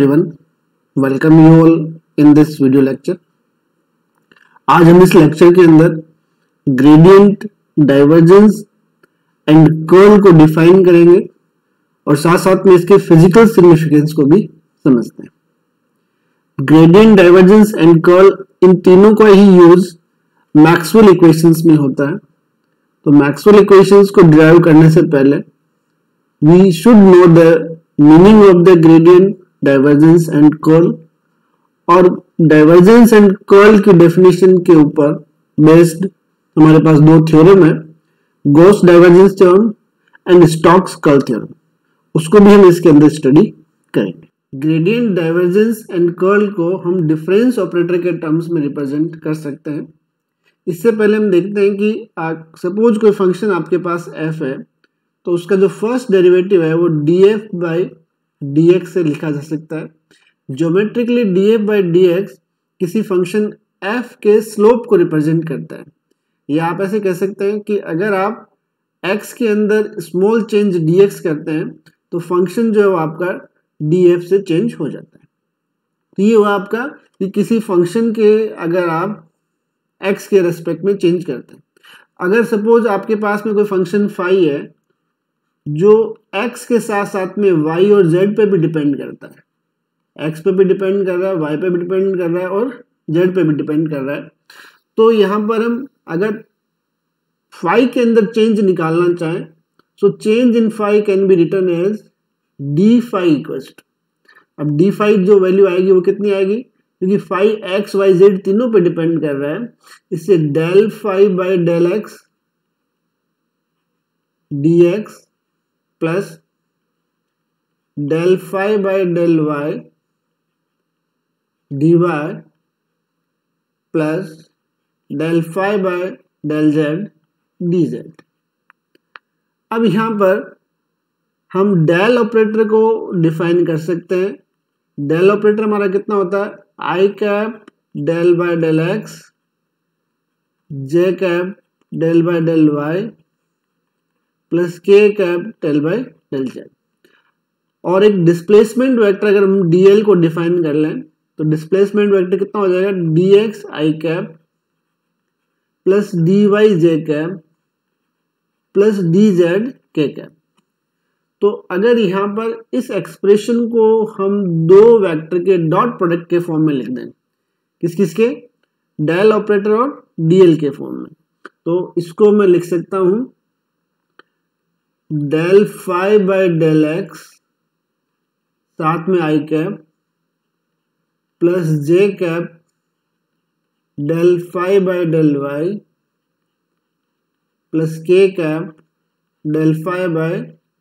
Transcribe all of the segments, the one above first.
everyone, welcome you all in this video lecture। आज हम इस लेक्चर के अंदर ग्रेडियंट, डाइवर्जेंस एंड कर्ल को डिफाइन करेंगे और साथ साथ में इसके फिजिकल सिग्निफिकेंस को भी समझते हैं। ग्रेडियंट, डाइवर्जेंस एंड कर्ल इन तीनों का ही यूज मैक्सवेल इक्वेशंस में होता है। तो मैक्सवेल इक्वेशंस को डिराइव करने से पहले we should know the meaning of the gradient, divergence and curl, और डाइवर्जेंस एंड कर्ल की डेफिनेशन के ऊपर बेस्ड हमारे पास दो थ्योरम है, Gauss divergence theorem and Stokes curl theorem. उसको भी हम इसके अंदर स्टडी करेंगे। ग्रेडियंट, डाइवर्जेंस एंड कर्ल को हम डिफरेंस ऑपरेटर के टर्म्स में रिप्रेजेंट कर सकते हैं। इससे पहले हम देखते हैं कि सपोज कोई फंक्शन आपके पास f है, तो उसका जो फर्स्ट डेरिवेटिव है वो df बाई dx से लिखा जा सकता है। ज्योमेट्रिकली df बाई dx किसी फंक्शन f के स्लोप को रिप्रेजेंट करता है। या आप ऐसे कह सकते हैं कि अगर आप x के अंदर स्मॉल चेंज dx करते हैं तो फंक्शन जो है वो आपका df से चेंज हो जाता है। तो ये हुआ आपका कि किसी फंक्शन के अगर आप x के रेस्पेक्ट में चेंज करते हैं। अगर सपोज आपके पास में कोई फंक्शन फाई है जो x के साथ साथ में y और z पे भी डिपेंड करता है, x पे भी डिपेंड कर रहा है, y पे भी डिपेंड कर रहा है और z पे भी डिपेंड कर रहा है, तो यहाँ पर हम अगर फाई के अंदर चेंज निकालना चाहें so change in phi can be written as d phi equals to, अब डी फाई जो वैल्यू आएगी वो कितनी आएगी, क्योंकि फाई x y z तीनों पे डिपेंड कर रहा है, इससे del phi by del x dx plus del phi by del y dy plus del phi by del z dz। अब यहां पर हम डेल ऑपरेटर को डिफाइन कर सकते हैं। डेल ऑपरेटर हमारा कितना होता है, I cap del by del X, J cap del by del Y plus K cap del by del Z. और एक डिस्प्लेसमेंट वेक्टर अगर हम डीएल को डिफाइन कर लें तो डिस्प्लेसमेंट वेक्टर कितना हो जाएगा, डी एक्स आई कैप प्लस डी वाई जे कैप प्लस डी जेड के कैप। तो अगर यहां पर इस एक्सप्रेशन को हम दो वेक्टर के डॉट प्रोडक्ट के फॉर्म में लिख दें, किस किस के, डेल ऑपरेटर और डीएल के फॉर्म में, तो इसको मैं लिख सकता हूं del phi by del X साथ में I cap plus J cap del phi by del Y plus K cap del phi by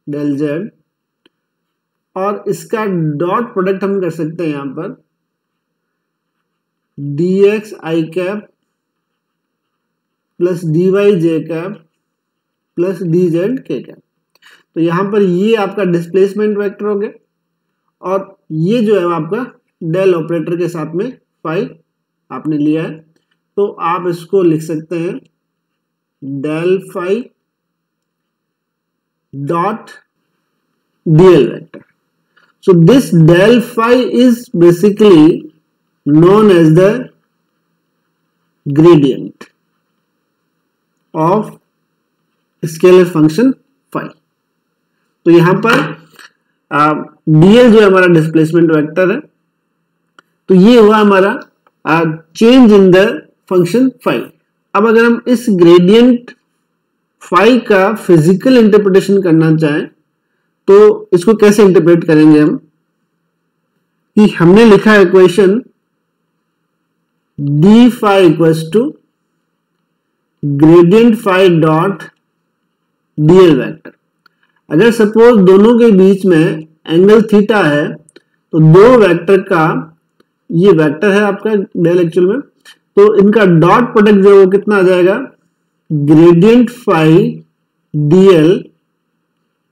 del Z, और इसका डॉट प्रोडक्ट हम कर सकते हैं यहां पर डी एक्स आई कैप प्लस डी वाई जे कैप प्लस डी जेड के कैप। तो यहां पर ये आपका डिस्प्लेसमेंट वेक्टर हो गया और ये जो है आपका डेल ऑपरेटर के साथ में फाई आपने लिया है, तो आप इसको लिख सकते हैं del phi dot dl vector. So this del phi is basically known as the gradient of scalar function phi. तो यहां पर dl जो है हमारा डिस्प्लेसमेंट वेक्टर है, तो ये हुआ हमारा change in the function phi। अब अगर हम इस ग्रेडियंट फाई का फिजिकल इंटरप्रिटेशन करना चाहें तो इसको कैसे इंटरप्रेट करेंगे हम, कि हमने लिखा है equation d phi equals to gradient phi dot DL vector. अगर सपोज दोनों के बीच में एंगल थीटा है तो दो वेक्टर का, ये वेक्टर है आपका डेल एक्चुअल में, तो इनका डॉट प्रोडक्ट जो है वो कितना आ जाएगा, gradient phi dl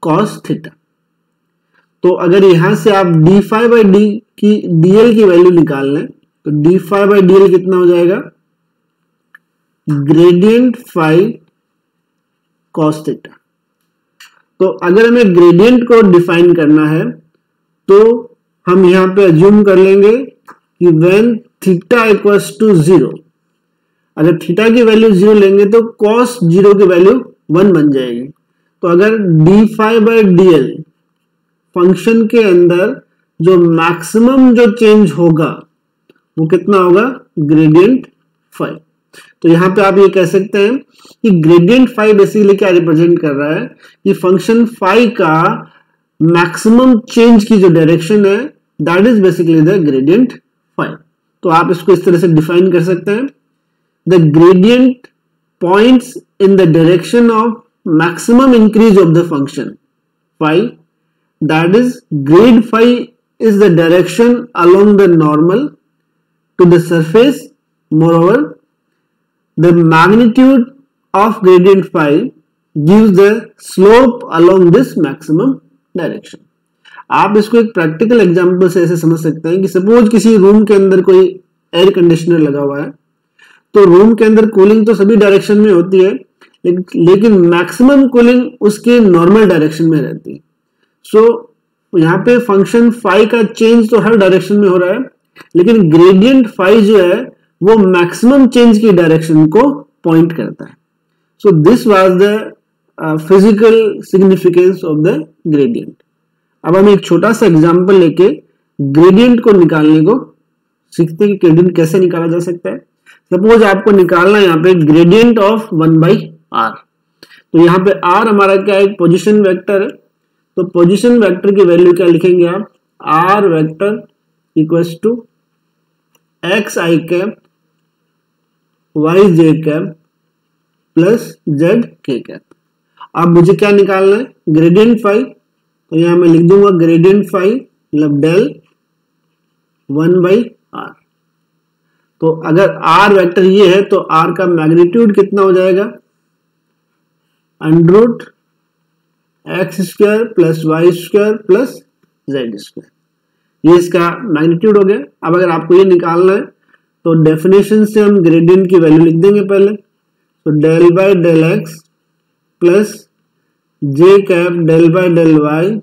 cos theta. तो अगर यहां से आप डी फाई बाई डी की डीएल की वैल्यू निकाल लें तो डी फाई बाई डीएल कितना हो जाएगा, ग्रेडियंट फाई कॉस थीटा। तो अगर हमें ग्रेडियंट को डिफाइन करना है तो हम यहाँ पे अज्यूम कर लेंगे कि व्हेन थीटा इक्वल्स टू 0, अगर थीटा की वैल्यू 0 लेंगे तो cos 0 की वैल्यू 1 बन जाएगी। तो अगर d phi by d l function के अंदर जो मैक्सिमम जो चेंज होगा वो कितना होगा, ग्रेडियंट फाई। तो यहां पे आप ये कह सकते हैं कि ग्रेडियंट फाई बेसिकली क्या रिप्रेजेंट कर रहा है कि फंक्शन फाई का मैक्सिमम चेंज की जो डायरेक्शन है that is basically the gradient phi. तो आप इसको इस तरह से डिफाइन कर सकते हैं, the gradient points in the direction of maximum increase of the function phi, that is grad phi is the direction along the normal to the surface. Moreover, the magnitude of gradient phi gives the slope along this maximum direction. आप इसको एक practical example से ऐसे समझ सकते हैं कि suppose किसी रूम के अंदर कोई एयर कंडीशनर लगा हुआ है, तो रूम के अंदर कूलिंग तो सभी डायरेक्शन में होती है, लेकिन मैक्सिमम कूलिंग उसके नॉर्मल डायरेक्शन में रहती है। सो यहाँ पे फंक्शन फाई का चेंज तो हर डायरेक्शन में हो रहा है, लेकिन ग्रेडियंट फाई जो है वो मैक्सिमम चेंज की डायरेक्शन को पॉइंट करता है। So this was the physical significance of the gradient. अब हम एक छोटा सा एग्जांपल लेके ग्रेडियंट को निकालने को सीखते हैं कि ग्रेडियंट कैसे निकाला जा सकता है। सपोज आपको निकालना है यहाँ पे ग्रेडियंट ऑफ 1/r। तो यहाँ पे r हमारा क्या है, एक पोजिशन वेक्टर है। तो पोजीशन वेक्टर की वैल्यू क्या लिखेंगे आप, r vector equals to x I cap y J cap plus z के कैप। अब मुझे क्या निकालना है, ग्रेडियंट फाई। तो यहां मैं लिख दूंगा ग्रेडियंट फाई मतलब डेल 1/r। तो अगर आर वेक्टर ये है तो आर का मैग्नीट्यूड कितना हो जाएगा, under x square plus Y square plus Z square, ये इसका मैग्नीट्यूड हो गया। अब अगर आपको ये निकालना है तो डेफिनेशन से हम ग्रेडियंट की वैल्यू लिख देंगे पहले। तो del by del X plus J cap del by del Y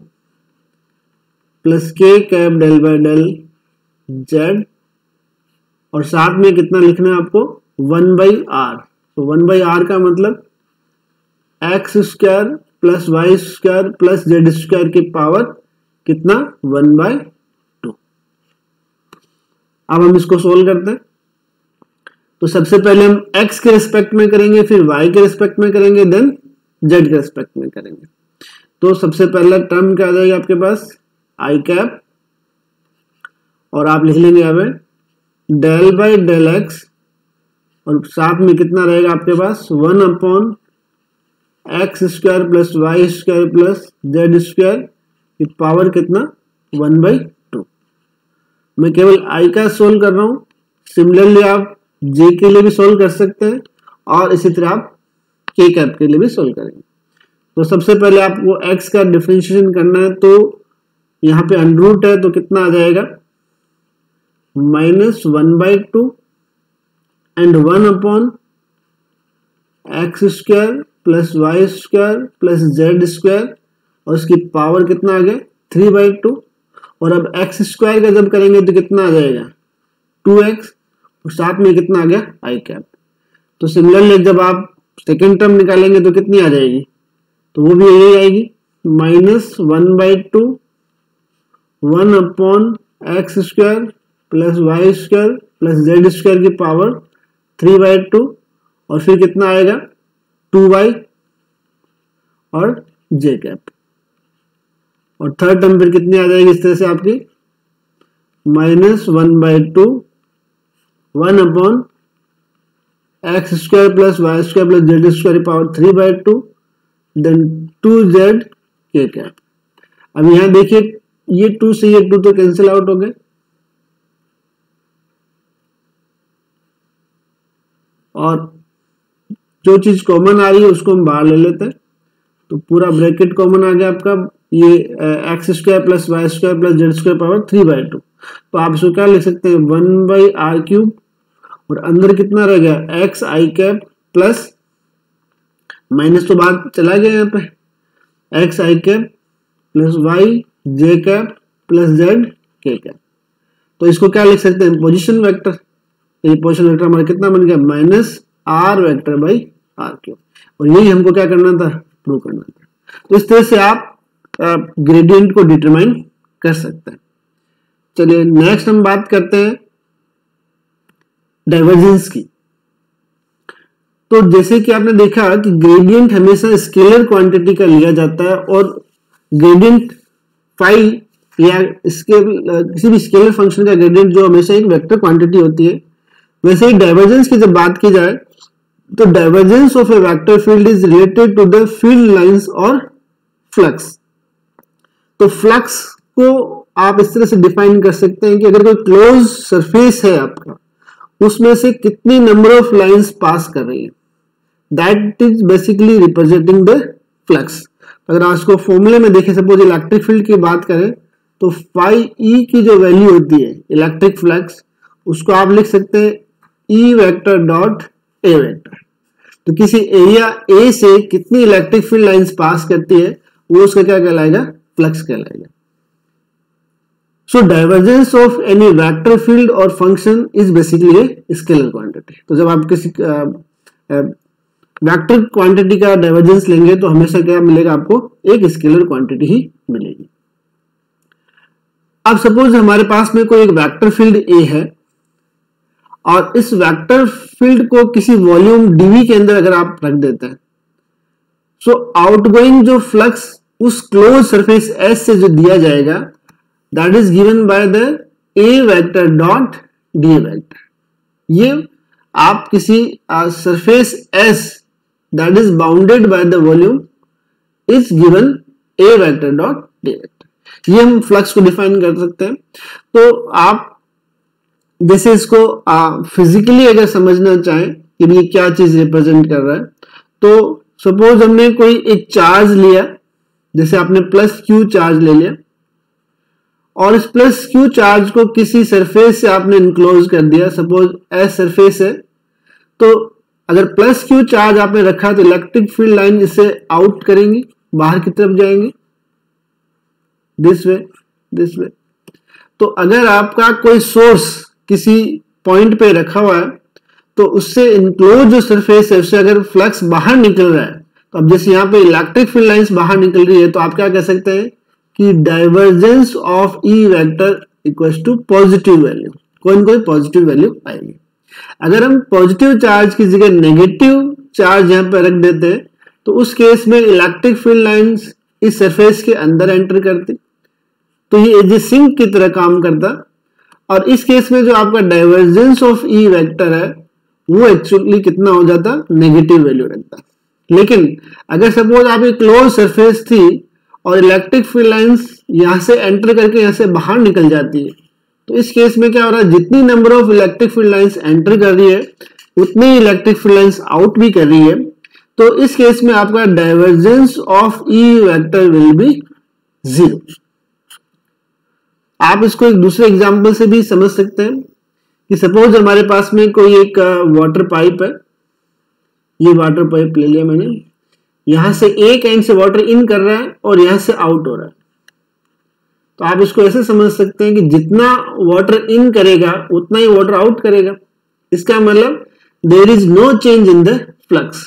plus K cap del by del Z, और साथ में कितना लिखना है आपको, 1/r। तो 1/r का मतलब x square plus Y square plus Z square की पावर कितना, 1/2। अब हम इसको सोल्व करते हैं। तो सबसे पहले हम x के रिस्पेक्ट में करेंगे, फिर y के रिस्पेक्ट में करेंगे, देन z के रिस्पेक्ट में करेंगे। तो सबसे पहला टर्म क्या आ जाएगा आपके पास, आई कैप, और आप लिख लेंगे यहाँ पे डेल बाय डेल एक्स, और साथ में कितना रहेगा आपके पास, 1/x square plus Y square plus Z square की पावर कितना, 1/2। मैं केवल आई का सोल्व कर रहा हूं, सिमिलरली आप जे के लिए भी सोल्व कर सकते हैं और इसी तरह आप के कैप के लिए भी सोल्व करेंगे। तो सबसे पहले आपको एक्स का डिफरेंशिएशन करना है, तो यहाँ पे अंडर रूट है तो कितना आ जाएगा, -1/2 and 1/x square plus Y square plus Z square, और उसकी पावर कितना आ गया, 3/2। और अब एक्स स्क्वायर का जब करेंगे तो कितना आ जाएगा, 2x, और साथ में कितना आ गया, आई कैप। तो सिमिलरली जब आप सेकेंड टर्म निकालेंगे तो कितनी आ जाएगी, तो वो भी यही आएगी, -1/2 1/x square plus Y square plus Z square की पावर 3/2, और फिर कितना आएगा, 2y और j कैप, और थर्ड टर्म फिर कितनी आ जाएगी इस तरह से आपकी, -1/2 1/x square plus Y square plus Z square की power 3/2, then 2z k cap. अब यहां देखिए ये 2 से ये 2 तो कैंसिल आउट हो गए, और जो चीज कॉमन आ रही है उसको हम बाहर ले लेते हैं। तो पूरा ब्रैकेट कॉमन आ गया आपका, ये x square plus Y square plus Z square power 3/2। तो आप इसको क्या लिख सकते हैं, 1/r3, और अंदर कितना रह गया, एक्स आई कैप प्लस माइनस तो बाद चला गया यहाँ पे, एक्स आई कैप प्लस वाई जे कैप प्लस जेड के कैप। तो इसको क्या लिख सकते हैं, पोजीशन वेक्टर। ये पोजीशन वेक्टर हमारा कितना बन गया, minus r vector by are cube. और यही हमको क्या करना था, प्रूव करना था। तो इस तरह से आप ग्रेडियंट को डिटरमाइन कर सकते हैं। चलिए नेक्स्ट हम बात करते हैं डाइवर्जेंस की। तो जैसे कि आपने देखा कि ग्रेडियंट हमेशा स्केलर क्वांटिटी का लिया जाता है, और ग्रेडियंट फाई या किसी भी स्केलर फंक्शन का ग्रेडियंट जो हमेशा एक वेक्टर क्वांटिटी होती है। वैसे ही डाइवर्जेंस की जब बात की जाए तो divergence of a vector field is related to the field lines और फ्लक्स। तो फ्लक्स को आप इस तरह से डिफाइन कर सकते हैं कि अगर कोई क्लोज सरफेस है आपका, उसमें से कितनी नंबर ऑफ लाइंस पास कर रही है, that is basically representing the flux. अगर आप इसको फॉर्मूले में देखें, सपोज इलेक्ट्रिक फील्ड की बात करें तो फाई ई की जो वैल्यू होती है इलेक्ट्रिक फ्लक्स, उसको आप लिख सकते हैं E vector dot A vector. तो किसी एरिया ए से कितनी इलेक्ट्रिक फील्ड लाइंस पास करती है वो उसका क्या कहलाएगा, फ्लक्स कहलाएगा। So divergence of any vector field और function is basically a scalar quantity. तो जब आप किसी वेक्टर क्वांटिटी का डाइवर्जेंस लेंगे तो हमेशा क्या मिलेगा, आपको एक स्केलर क्वांटिटी ही मिलेगी। अब सपोज हमारे पास में कोई एक वेक्टर फील्ड ए है, और इस वेक्टर फील्ड को किसी वॉल्यूम dv के अंदर अगर आप रख देते हैं, सो आउटगोइंग जो फ्लक्स उस क्लोज सरफेस S से जो दिया जाएगा, that is given by the A vector dot d vector. ये आप किसी surface S that is bounded by the volume is given A vector dot d vector. ये हम फ्लक्स को डिफाइन कर सकते हैं। तो आप जैसे इसको फिजिकली अगर समझना चाहें कि ये क्या चीज रिप्रेजेंट कर रहा है, तो सपोज हमने कोई एक चार्ज लिया, जैसे आपने प्लस क्यू चार्ज ले लिया, और इस प्लस क्यू चार्ज को किसी सरफेस से आपने इनक्लोज कर दिया, सपोज एस सरफेस है। तो अगर प्लस क्यू चार्ज आपने रखा तो इलेक्ट्रिक फील्ड लाइन इसे आउट करेंगी, बाहर की तरफ जाएंगी, दिस वे। तो अगर आपका कोई सोर्स किसी पॉइंट पे रखा हुआ है, तो उससे इनक्लोज जो सरफेस है उससे अगर फ्लक्स बाहर निकल रहा है, तो अब जैसे यहाँ पे इलेक्ट्रिक फील्ड लाइंस बाहर निकल रही है, तो आप क्या कह सकते हैं कि divergence of E vector equals to positive value, कोई न कोई पॉजिटिव वैल्यू आएगी। अगर हम पॉजिटिव चार्ज की जगह नेगेटिव चार्ज यहाँ पे रख देते हैं, तो उस केस में इलेक्ट्रिक फील्ड लाइंस इस सरफेस के अंदर एंटर करती, तो ये एज ए सिंक की तरह काम करता, और इस केस में जो आपका डाइवर्जेंस ऑफ ई वेक्टर है वो एक्चुअली कितना हो जाता, नेगेटिव वैल्यू रखता। लेकिन अगर सपोज आप एक क्लोज सरफेस थी और इलेक्ट्रिक फील्ड लाइंस यहां से एंटर करके यहां से बाहर निकल जाती है, तो इस केस में क्या हो रहा है, जितनी number of electric field lines enter कर रही है उतनी ही इलेक्ट्रिक फील्ड लाइंस आउट भी कर रही है। तो इस केस में आपका divergence of E vector will be 0। आप इसको एक दूसरे एग्जांपल से भी समझ सकते हैं कि सपोज हमारे पास में कोई एक वाटर पाइप है, ये वाटर पाइप ले लिया मैंने, यहां से एक एंड से वाटर इन कर रहा है और यहां से आउट हो रहा है। तो आप इसको ऐसे समझ सकते हैं कि जितना वाटर इन करेगा उतना ही वाटर आउट करेगा। इसका मतलब there is no change in the flux.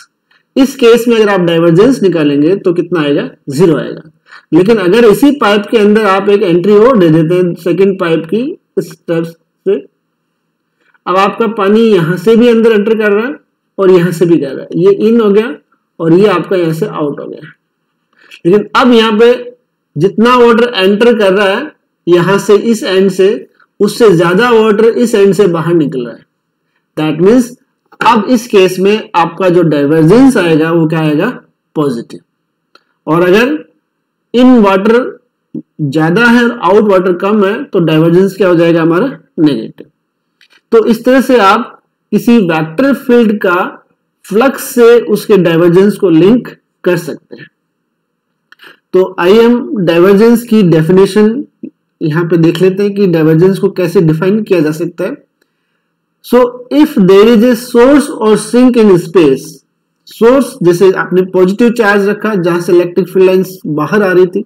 इस केस में अगर आप डाइवर्जेंस निकालेंगे तो कितना आएगा, 0 आएगा। लेकिन अगर इसी पाइप के अंदर आप एक एंट्री और दे देते हैं सेकंड पाइप की इस तरफ से, अब आपका पानी यहां से भी अंदर एंटर कर रहा है और यहां से भी कर रहा है, ये इन हो गया और ये आपका यहां से आउट हो गया। लेकिन अब यहां पे जितना वाटर एंटर कर रहा है यहां से इस एंड से, उससे ज्यादा वाटर इस एंड से बाहर निकल रहा है। दैट मीन्स अब इस केस में आपका जो डाइवर्जेंस आएगा वो क्या आएगा, पॉजिटिव। और अगर इन वाटर ज्यादा है और आउट वाटर कम है तो डाइवर्जेंस क्या हो जाएगा हमारा, नेगेटिव। तो इस तरह से आप किसी वेक्टर फील्ड का फ्लक्स से उसके डाइवर्जेंस को लिंक कर सकते हैं। तो आइए हम डाइवर्जेंस की डेफिनेशन यहां पे देख लेते हैं कि डाइवर्जेंस को कैसे डिफाइन किया जा सकता है। So if there is a source और सिंक इन स्पेस, सोर्स जैसे आपने पॉजिटिव चार्ज रखा जहां से इलेक्ट्रिक फील्ड लाइंस बाहर आ रही थी,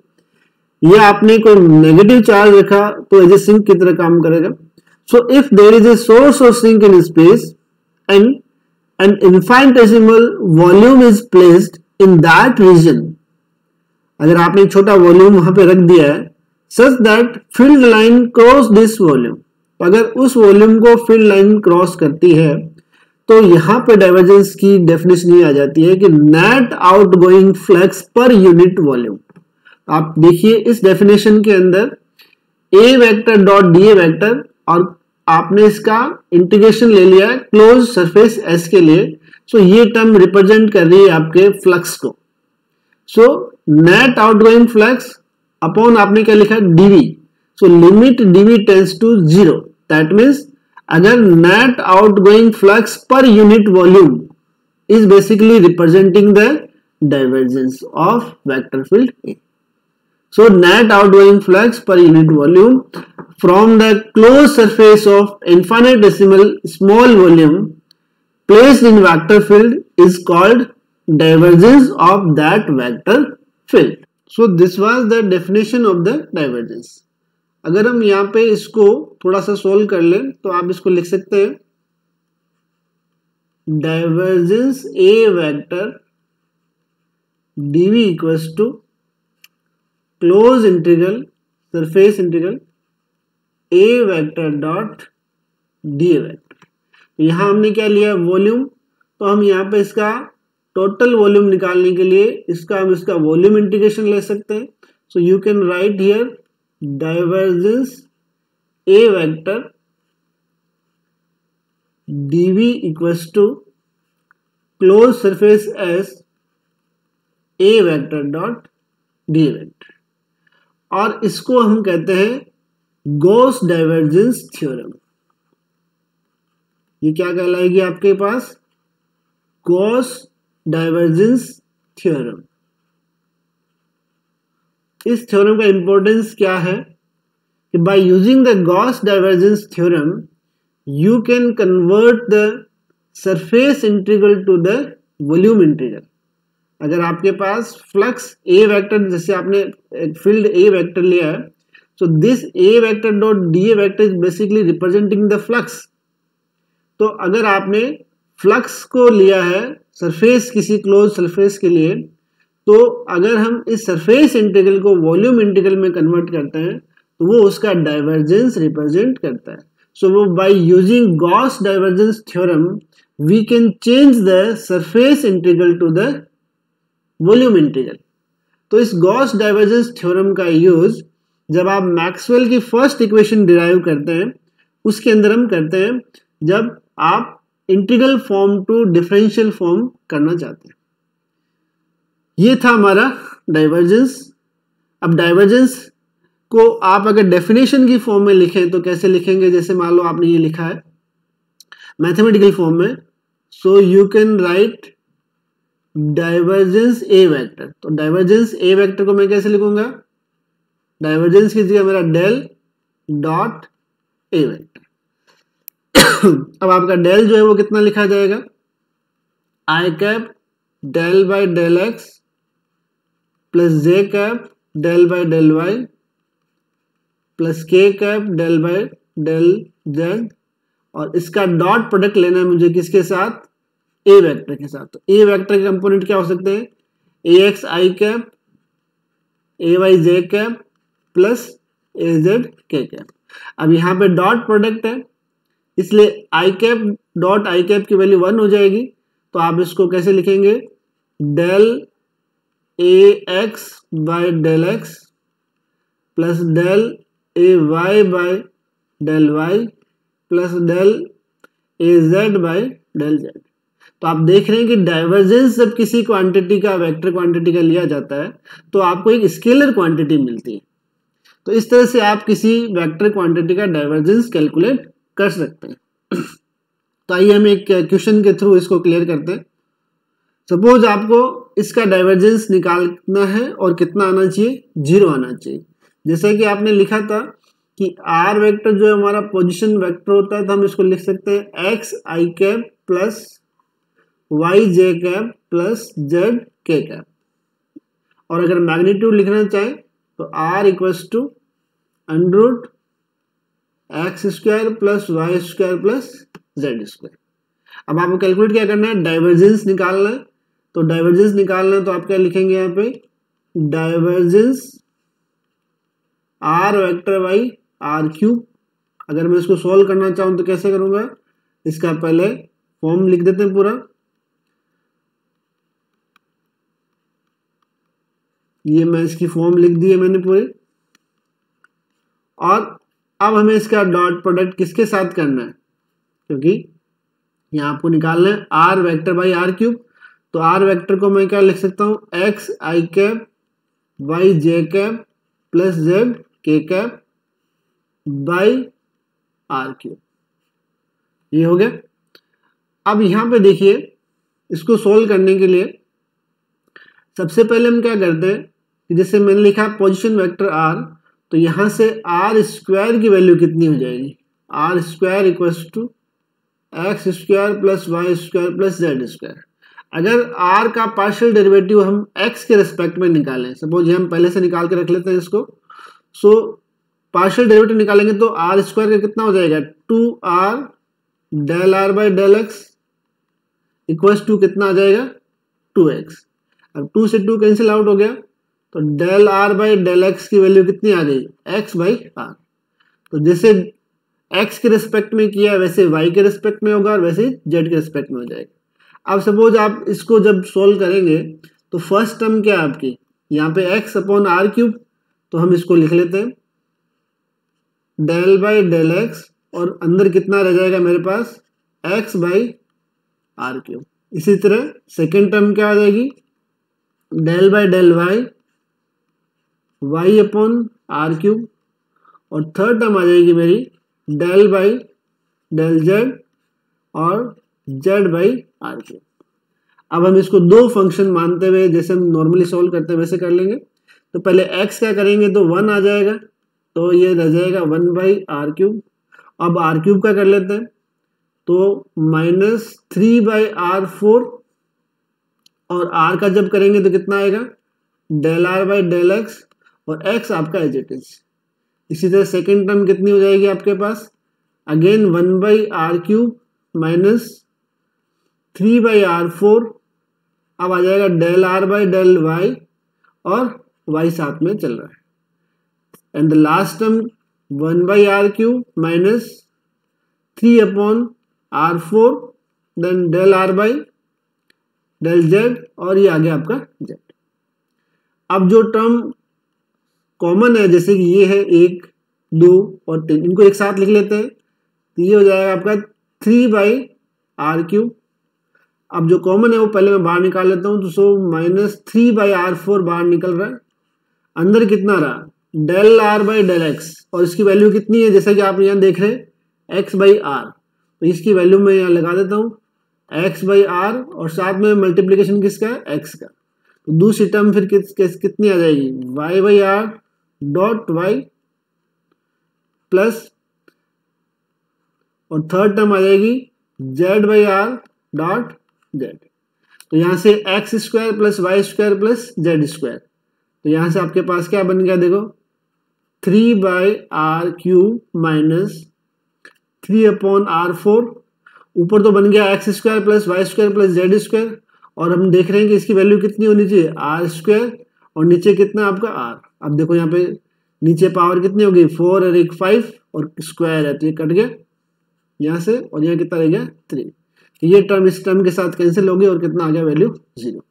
या आपने कोई नेगेटिव चार्ज रखा तो एज ए सिंक की तरह काम करेगा. So if there is a source of sink in space and an infinitesimal volume is placed in that region, अगर आपने एक छोटा वॉल्यूम वहां पे रख दिया है such that field line cross this volume, तो अगर उस वॉल्यूम को फील्ड लाइन क्रॉस करती है तो यहां पे डाइवर्जेंस की डेफिनेशन ये आ जाती है कि net outgoing flux per unit volume. आप देखिए इस डेफिनेशन के अंदर A vector dot D A vector और आपने इसका इंटीग्रेशन ले लिया है क्लोज सरफेस एस के लिए. सो ये टर्म रिप्रेजेंट कर रही है आपके फ्लक्स को. So net outgoing flux upon आपने क्या लिखा है DV. So limit DV tends to 0. That means अगर net outgoing flux per unit volume is basically representing the divergence of vector field A. So net outgoing flux per unit volume from the closed surface of infinitesimal small volume placed in vector field is called divergence of that vector field. So this was the definition of the divergence. अगर हम यहाँ पे इसको थोड़ा सा solve कर लें तो आप इसको लिख सकते हैं divergence A vector dv equals to close integral surface integral A vector dot d vector. यहां हमने क्या लिया वॉल्यूम, तो हम यहाँ पे इसका टोटल वॉल्यूम निकालने के लिए हम इसका वॉल्यूम इंटीग्रेशन ले सकते हैं. So you can write here divergence A vector dv equals to close surface S A vector dot d vector, और इसको हम कहते हैं गॉस डाइवर्जेंस थ्योरम. ये क्या कहलाएगी आपके पास गॉस डाइवर्जेंस थ्योरम. इस थ्योरम का इंपॉर्टेंस क्या है कि by using the Gauss divergence theorem you can convert the surface integral to the volume integral. अगर आपके पास फ्लक्स ए वेक्टर, जैसे आपने एक फील्ड ए वेक्टर लिया है, so this A vector dot D A vector is basically representing the flux. तो अगर आपने फ्लक्स को लिया है सरफेस किसी क्लोज सरफेस के लिए, तो अगर हम इस सरफेस इंटीग्रल को वॉल्यूम इंटीग्रल में कन्वर्ट करते हैं तो वो उसका डाइवर्जेंस रिप्रेजेंट करता है. सो वो by using Gauss divergence theorem we can change the surface integral to the volume integral. तो इस गॉस डाइवर्जेंस थ्योरम का यूज जब आप मैक्सवेल की फर्स्ट इक्वेशन डिराइव करते हैं उसके अंदर हम करते हैं जब आप integral form to differential form करना चाहते हैं. ये था हमारा डाइवर्जेंस. अब डाइवर्जेंस को आप अगर डेफिनेशन की फॉर्म में लिखें तो कैसे लिखेंगे, जैसे मान लो आपने ये लिखा है मैथमेटिकल फॉर्म में. सो you can right divergence A vector. तो डाइवर्जेंस ए वेक्टर को मैं कैसे लिखूंगा, डाइवर्जेंस की जगह मेरा डेल डॉट ए वेक्टर. अब आपका डेल जो है वो कितना लिखा जाएगा, I cap del by del X plus J cap del by del Y plus K cap del by del Z, और इसका डॉट प्रोडक्ट लेना है मुझे किसके साथ, ए वेक्टर के साथ. तो ए वेक्टर के कंपोनेंट क्या हो सकते हैं, A X I cap A Y J cap plus A Z के कैप. अब यहाँ पे डॉट प्रोडक्ट है इसलिए I cap dot I cap की वैल्यू 1 हो जाएगी. तो आप इसको कैसे लिखेंगे, del A x by del X plus del A Y by del Y plus del A Z by del Z. तो आप देख रहे हैं कि डाइवर्जेंस जब किसी क्वांटिटी का वेक्टर क्वांटिटी का लिया जाता है तो आपको एक स्केलर क्वांटिटी मिलती है. तो इस तरह से आप किसी वेक्टर क्वांटिटी का डाइवर्जेंस कैलकुलेट कर सकते हैं. तो आइए हम एक क्वेश्चन के थ्रू इसको क्लियर करते हैं. सपोज आपको इसका डाइवर्जेंस निकालना है और कितना आना चाहिए, 0 आना चाहिए. जैसे कि आपने लिखा था कि आर वेक्टर जो है हमारा पोजीशन वेक्टर होता है, तो हम इसको लिख सकते हैं एक्स आई कैप प्लस वाई जे कैप प्लस जेड के कैप. और अगर मैग्नीट्यूड लिखना चाहें तो r equals to under root x square plus Y square plus Z square. अब आपको कैलकुलेट क्या करना है, डाइवर्जेंस निकालना है। तो डाइवर्जेंस निकालना है तो आप क्या लिखेंगे यहाँ पे, divergence r vector by are cube. अगर मैं इसको सॉल्व करना चाहूँ तो कैसे करूँगा, इसका पहले फॉर्म लिख देते हैं पूरा। ये मैं इसकी फॉर्म लिख दी है मैंने पूरी। और अब हमें इसका डॉट प्रोडक्ट किसके साथ करना है, क्योंकि यहाँ आपको निकालना है r vector by are cube. तो आर वेक्टर को मैं क्या लिख सकता हूँ, एक्स आई कैप वाई जे कैप प्लस जेड के कैप बाई आर क्यूब। ये हो गया। अब यहाँ पे देखिए, इसको सोल्व करने के लिए सबसे पहले हम क्या करते हैं कि जैसे मैंने लिखा पोजीशन वेक्टर आर, तो यहाँ से आर स्क्वायर की वैल्यू कितनी हो जाएगी, r square equals to x square plus Y square plus Z square. अगर आर का पार्शियल डेरिवेटिव हम एक्स के रिस्पेक्ट में निकालें, सपोज ये हम पहले से निकाल के रख लेते हैं इसको। सो पार्शियल डेरिवेटिव निकालेंगे तो आर स्क्वायर का कितना हो जाएगा, 2r del are by del x equals to कितना आ जाएगा, 2x। अब 2 से 2 कैंसिल आउट हो गया, तो del are by del x की वैल्यू कितनी आ गई, x बाई आर। तो जैसे x के रिस्पेक्ट में किया वैसे y के रिस्पेक्ट में होगा और वैसे z के रिस्पेक्ट में हो जाएगा। अब सपोज आप इसको जब सोल्व करेंगे तो फर्स्ट टर्म क्या है आपकी, यहाँ पे x अपॉन आर क्यूब, तो हम इसको लिख लेते हैं डेल बाई डेल एक्स, और अंदर कितना रह जाएगा मेरे पास, x बाई आर क्यूब। इसी तरह सेकेंड टर्म क्या आ जाएगी, del by del y y upon r cube, और थर्ड टर्म आ जाएगी मेरी डेल बाई डेल जेड और जेड बाई आर क्यूब। अब हम इसको दो फंक्शन मानते हुए जैसे हम नॉर्मली सॉल्व करते हैं वैसे कर लेंगे। तो पहले x क्या करेंगे तो 1 आ जाएगा, तो ये रह जाएगा 1 बाई आर क्यूब। अब आर क्यूब का कर लेते हैं, तो -3 बाई आर 4, और आर का जब करेंगे तो कितना आएगा, del are by del x, और x आपका एज इट इज। इसी तरह सेकेंड टर्म कितनी हो जाएगी आपके पास, again 1 by are cube -3 by R 4। अब आ जाएगा del are by del Y, और y साथ में चल रहा है। And the last term 1 by are cube -3 upon are 4, then del are by del Z, और ये आ गया आपका जेड। अब जो टर्म कॉमन है, जैसे कि ये है 1 2 और 3, इनको एक साथ लिख लेते हैं, तो ये हो जाएगा आपका 3 बाई आर क्यूब। अब जो कॉमन है वो पहले मैं बाहर निकाल लेता हूँ, तो सो -3 बाई आर 4 बाहर निकल रहा है। अंदर कितना रहा, del are by del x, और इसकी वैल्यू कितनी है, जैसा कि आप यहाँ देख रहे हैं एक्स बाई आर, तो इसकी वैल्यू मैं यहाँ लगा देता हूँ एक्स बाई आर, और साथ में मल्टीप्लीकेशन किसका है, एक्स का। तो दूसरी टर्म फिर कितनी आ जाएगी, y by r dot y plus, और थर्ड टर्म आ जाएगी z by r dot z. तो यहां से x square plus Y square plus Z square, तो यहां से आपके पास क्या बन गया, देखो 3 by are cube -3 upon are 4, ऊपर तो बन गया x square plus Y square plus Z square, और हम देख रहे हैं कि इसकी वैल्यू कितनी होनी चाहिए, आर स्क्वायर, और नीचे कितना आपका आर। अब देखो यहाँ पे नीचे पावर कितनी होगी, 4 और 1 5, और स्क्वायर है तो ये कट गया यहाँ से, और यहाँ कितना रह गया 3। ये टर्म इस टर्म के साथ कैंसिल हो गई, और कितना आ गया, वैल्यू 0।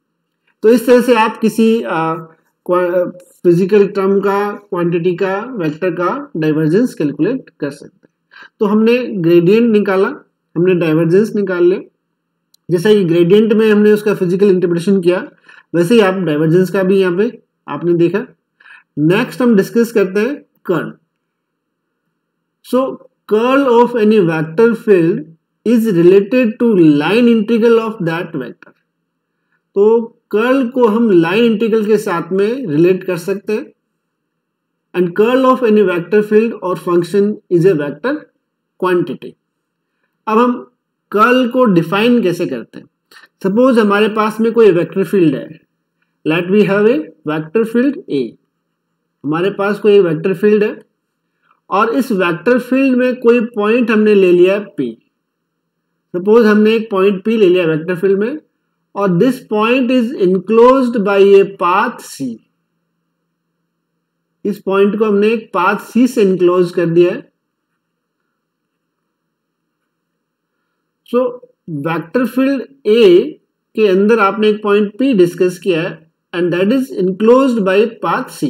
तो इस तरह से आप किसी फिजिकल टर्म का, क्वांटिटी का, वेक्टर का डाइवर्जेंस कैलकुलेट कर सकते हैं। तो हमने ग्रेडियंट निकाला, हमने डाइवर्जेंस निकाल लिया। जैसा कि ग्रेडियंट में हमने उसका फिजिकल इंटरप्रिटेशन किया, वैसे ही आप डाइवर्जेंस का भी यहाँ पे आपने देखा। नेक्स्ट हम डिस्कस करते हैं curl. So curl of any vector field is related to line integral of that vector. तो कर्ल को हम लाइन इंटीग्रल के साथ में रिलेट कर सकते हैं। And curl of any vector field और function is a vector quantity. अब हम कर्ल को डिफाइन कैसे करते हैं, सपोज हमारे पास में कोई वेक्टर फील्ड है, let we have a vector field A, हमारे पास कोई वेक्टर फील्ड है और इस वेक्टर फील्ड में कोई पॉइंट हमने ले लिया है P। सपोज हमने एक पॉइंट P ले लिया वेक्टर फील्ड में और this point is enclosed bye a path C। इस पॉइंट को हमने एक पाथ C से इनक्लोज कर दिया है। सो वेक्टर फील्ड A के अंदर आपने एक पॉइंट P डिस्कस किया है and that is enclosed bye path C।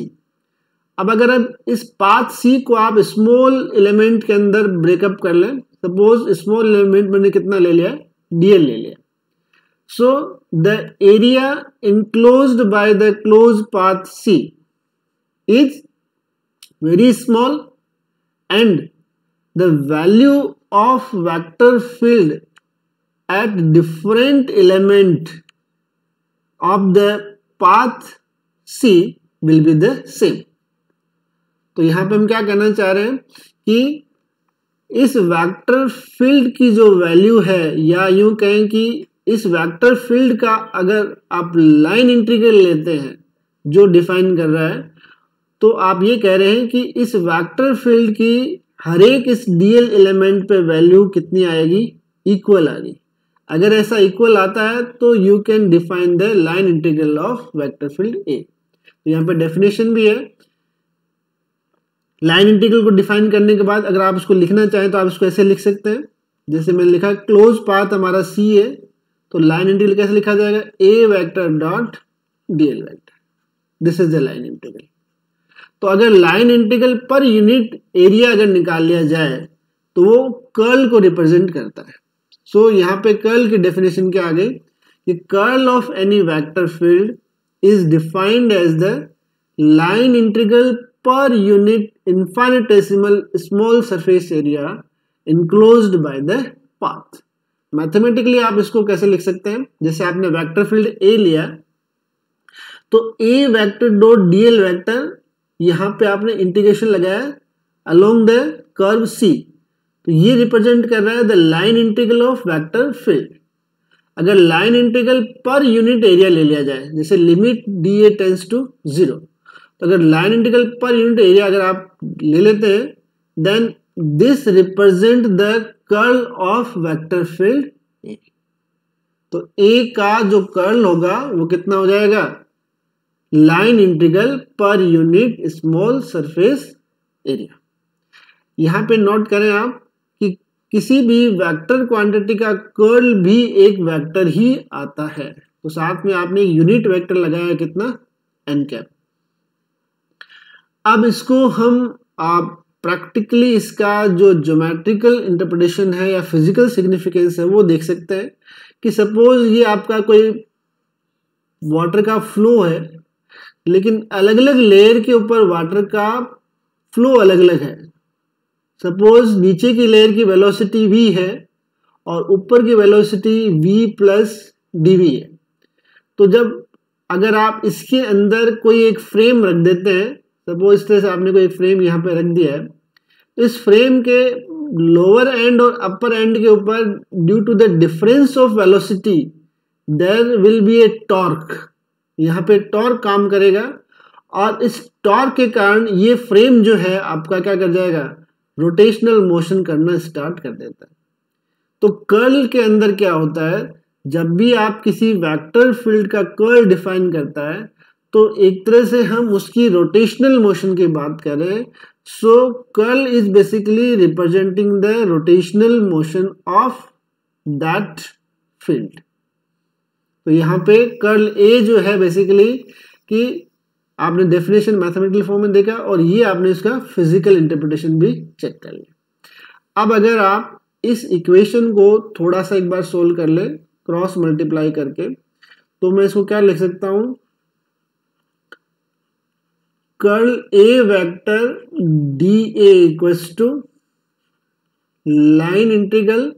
अब अगर अब इस पाथ C को आप स्मॉल एलिमेंट के अंदर ब्रेकअप कर लें, सपोज स्मॉल एलिमेंट मैंने कितना ले लिया, dl ले लिया। So the area enclosed by the close path C is very small and the value of vector field at different element of the path C will be the same। तो यहां पे हम क्या कहना चाह रहे हैं कि इस वेक्टर फील्ड की जो वैल्यू है, या यूं कहें कि इस वेक्टर फील्ड का अगर आप लाइन इंटीग्रल लेते हैं जो डिफाइन कर रहा है, तो आप ये कह रहे हैं कि इस वेक्टर फील्ड की हर एक इस डीएल एलिमेंट पे वैल्यू कितनी आएगी, इक्वल आएगी। अगर ऐसा इक्वल आता है तो you can define the line integral of vector field A. तो यहाँ पे डेफिनेशन भी है। लाइन इंटीग्रल को डिफाइन करने के बाद अगर आप इसको लिखना चाहें तो आप इसको ऐसे लिख सकते हैं, जैसे मैंने लिखा क्लोज पाथ हमारा सी है, तो लाइन इंटीग्रल कैसे लिखा जाएगा, A vector dot DL vector, this is the line integral. तो अगर line integral per unit area अगर निकाल लिया जाए तो वो कर्ल को रिप्रेजेंट करता है। सो यहाँ पे कर्ल की डेफिनेशन क्या आ गई कि curl of any vector field is defined as the line integral per unit infinitesimal small surface area enclosed by the path. Mathematically आप इसको कैसे लिख सकते हैं, जैसे आपने वेक्टर फील्ड ए लिया तो ए वेक्टर डॉट डीएल वेक्टर, यहाँ पे आपने इंटीग्रेशन लगाया अलोंग द कर्व सी, तो ये रिप्रेजेंट कर रहा है the line integral of vector field. अगर line integral per unit area ले लिया जाए, जैसे limit D A tends to 0, तो अगर line integral per unit area अगर आप ले लेते हैं then this represent the curl of vector field A. तो ए का जो कर्ल होगा वो कितना हो जाएगा, line integral per unit small surface area. यहां पे नोट करें आप कि किसी भी वेक्टर क्वांटिटी का कर्ल भी एक वेक्टर ही आता है, तो साथ में आपने यूनिट वेक्टर लगाया कितना, एन कैप। अब इसको हम आप प्रैक्टिकली इसका जो ज्योमेट्रिकल इंटरप्रिटेशन है या फिजिकल सिग्निफिकेंस है वो देख सकते हैं कि सपोज ये आपका कोई वाटर का फ्लो है, लेकिन अलग अलग लेयर के ऊपर वाटर का फ्लो अलग अलग है। सपोज नीचे की लेयर की वेलोसिटी v है और ऊपर की वेलोसिटी v प्लस dv है। तो जब अगर आप इसके अंदर कोई एक फ्रेम रख देते हैं, सपोज इस तरह से आपने कोई एक फ्रेम यहाँ पे रख दिया है, तो इस फ्रेम के लोअर एंड और अपर एंड के ऊपर due to the difference of velocity there will be a torque. यहाँ पे टॉर्क काम करेगा और इस टॉर्क के कारण ये फ्रेम जो है आपका क्या कर जाएगा, रोटेशनल मोशन करना स्टार्ट कर देता है। तो कर्ल के अंदर क्या होता है, जब भी आप किसी वेक्टर फील्ड का कर्ल डिफाइन करता है तो एक तरह से हम उसकी रोटेशनल मोशन की बात कर रहे हैं। So curl is basically representing the rotational motion of that field. तो यहाँ पे कर्ल ए जो है बेसिकली कि आपने डेफिनेशन मैथमेटिकल फॉर्म में देखा और ये आपने इसका फिजिकल इंटरप्रिटेशन भी चेक कर लिया। अब अगर आप इस इक्वेशन को थोड़ा सा एक बार सोल्व कर ले क्रॉस मल्टीप्लाई करके, तो मैं इसको क्या लिख सकता हूं, curl A vector d A equals to line integral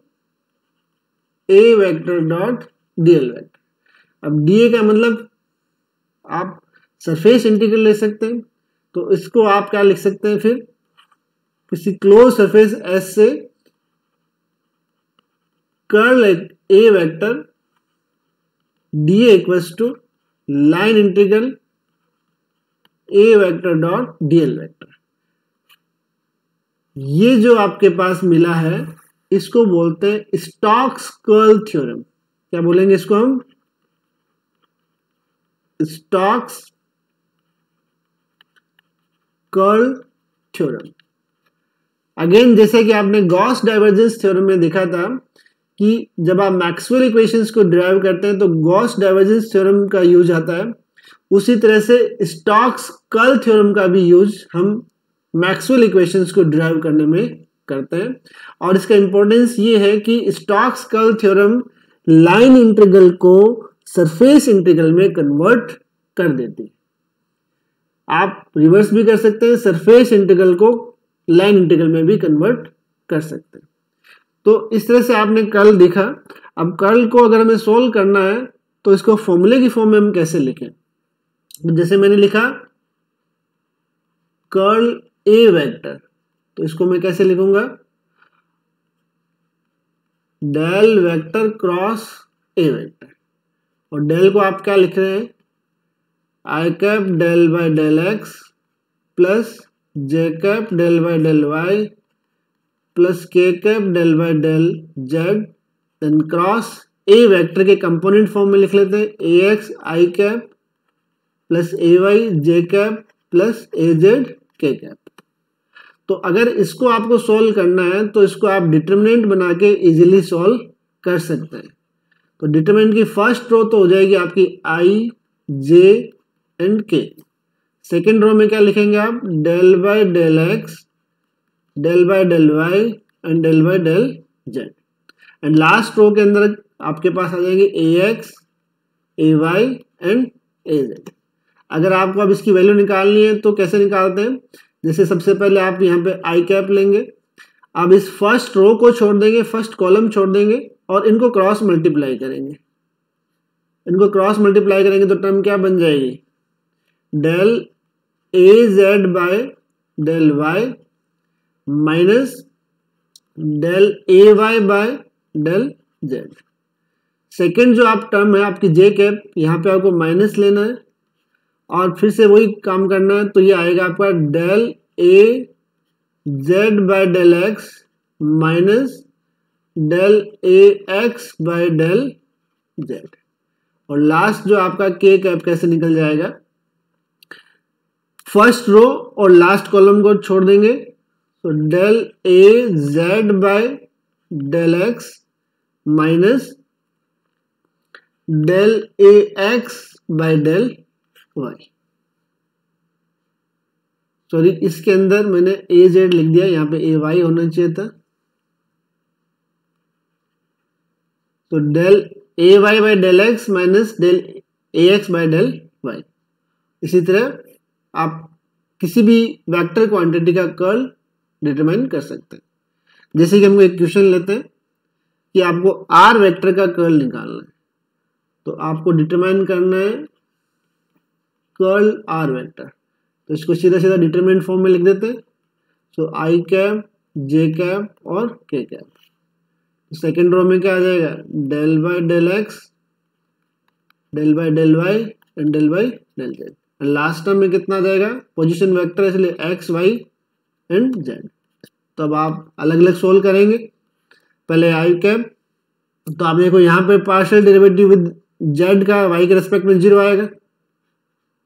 A vector dot DL vector. अब डी ए का मतलब आप सरफेस इंटीग्रल ले सकते हैं, तो इसको आप क्या लिख सकते हैं, फिर किसी क्लोज सरफेस एस से curl A vector d A equals to line integral A vector dot DL vector. ये जो आपके पास मिला है इसको बोलते हैं स्टोक्स कर्ल थ्योरम। क्या बोलेंगे इसको हम? Stokes curl theorem. अगेन जैसे कि आपने गॉस डाइवर्जेंस थ्योरम में देखा था कि जब आप मैक्सवेल इक्वेशंस को डिराइव करते हैं तो गॉस डाइवर्जेंस थ्योरम का यूज आता है, उसी तरह से स्टोक्स कर्ल थ्योरम का भी यूज हम मैक्सवेल इक्वेशंस को डिराइव करने में करते हैं। और इसका इंपॉर्टेंस ये है कि Stokes curl theorem line integral को सरफेस इंटीग्रल में कन्वर्ट कर देती है। आप रिवर्स भी कर सकते हैं, सरफेस इंटीग्रल को लाइन इंटीग्रल में भी कन्वर्ट कर सकते हैं। तो इस तरह से आपने कर्ल देखा। अब कर्ल को अगर हमें सोल्व करना है तो इसको फॉर्मूले की फॉर्म में हम कैसे लिखें? जैसे मैंने लिखा कर्ल ए वेक्टर, तो इसको मैं कैसे लिखूंगा? Del vector cross A vector. और डेल को आप क्या लिख रहे हैं? I cap del by del X plus J cap del by del Y plus K cap del by del Z, then cross A vector के कंपोनेंट फॉर्म में लिख लेते हैं A X I cap plus A Y J cap plus A Z के cap. तो अगर इसको आपको सॉल्व करना है तो इसको आप डिटरमिनेंट बना के इजीली सॉल्व कर सकते हैं। तो डिटरमिनेंट की फर्स्ट रो तो हो जाएगी आपकी आई जे एंड के। सेकेंड रो में क्या लिखेंगे आप? Del by del x del by del Y and del by del Z. And last row के अंदर आपके पास आ जाएंगे A X A Y and A Z. अगर आपको अब इसकी वैल्यू निकालनी है तो कैसे निकालते हैं? जैसे सबसे पहले आप यहाँ पे आई कैप लेंगे, अब इस फर्स्ट रो को छोड़ देंगे, फर्स्ट कॉलम छोड़ देंगे और इनको क्रॉस मल्टीप्लाई करेंगे। इनको क्रॉस मल्टीप्लाई करेंगे तो टर्म क्या बन जाएगी? Del A Z by del y minus del A Y by del z. Second जो आप टर्म है आपकी जे कैप, यहाँ पे आपको माइनस लेना है और फिर से वही काम करना है। तो ये आएगा आपका del A Z by del x minus del A x by del Z. और लास्ट जो आपका के कैप कैसे निकल जाएगा? फर्स्ट रो और लास्ट कॉलम को छोड़ देंगे तो del A Z by del x minus del A x by del y. Sorry, इसके अंदर मैंने ए जेड लिख दिया, यहाँ पे ए वाई होना चाहिए था। तो del A Y by del x minus del A x by del y. इसी तरह आप किसी भी वेक्टर क्वांटिटी का कर्ल डिटरमाइन कर सकते हैं। जैसे कि हम एक क्वेश्चन लेते हैं कि आपको आर वेक्टर का कर्ल निकालना है, तो आपको डिटरमाइन करना है कर्ल आर वेक्टर। तो इसको सीधा सीधा डिटरमिनेंट फॉर्म में लिख देते हैं। सो आई कैप जे कैप और के कैप। सेकेंड रो में क्या आ जाएगा? Del by del x del by del Y and del by del z. Last term में कितना आ जाएगा? पोजीशन वेक्टर, इसलिए एक्स वाई एंड जेड। तो अब आप अलग अलग सोल्व करेंगे। पहले आई कैप, तो आप देखो यहाँ पे पार्शियल डेरिवेटिव विद जेड का वाई के रेस्पेक्ट में 0 आएगा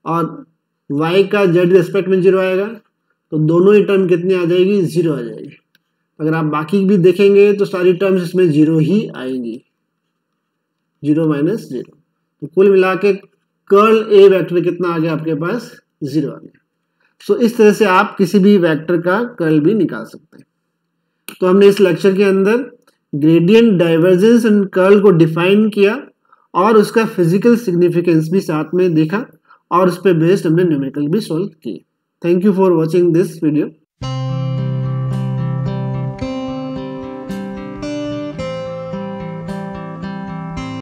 और वाई का जेड के रेस्पेक्ट में 0 आएगा। तो दोनों ही टर्म कितनी आ जाएगी? 0 आ जाएगी। अगर आप बाकी भी देखेंगे तो सारी टर्म्स इसमें 0 ही आएंगी, 0 माइनस 0। तो कुल मिला के कर्ल ए वेक्टर कितना आ गया आपके पास? 0 आ गया। सो इस तरह से आप किसी भी वेक्टर का कर्ल भी निकाल सकते हैं। तो हमने इस लेक्चर के अंदर ग्रेडियंट, डाइवर्जेंस एंड कर्ल को डिफाइन किया और उसका फिजिकल सिग्निफिकेंस भी साथ में देखा और उस पर बेस्ड हमने न्यूमेरिकल भी सॉल्व किए। Thank you for watching this video.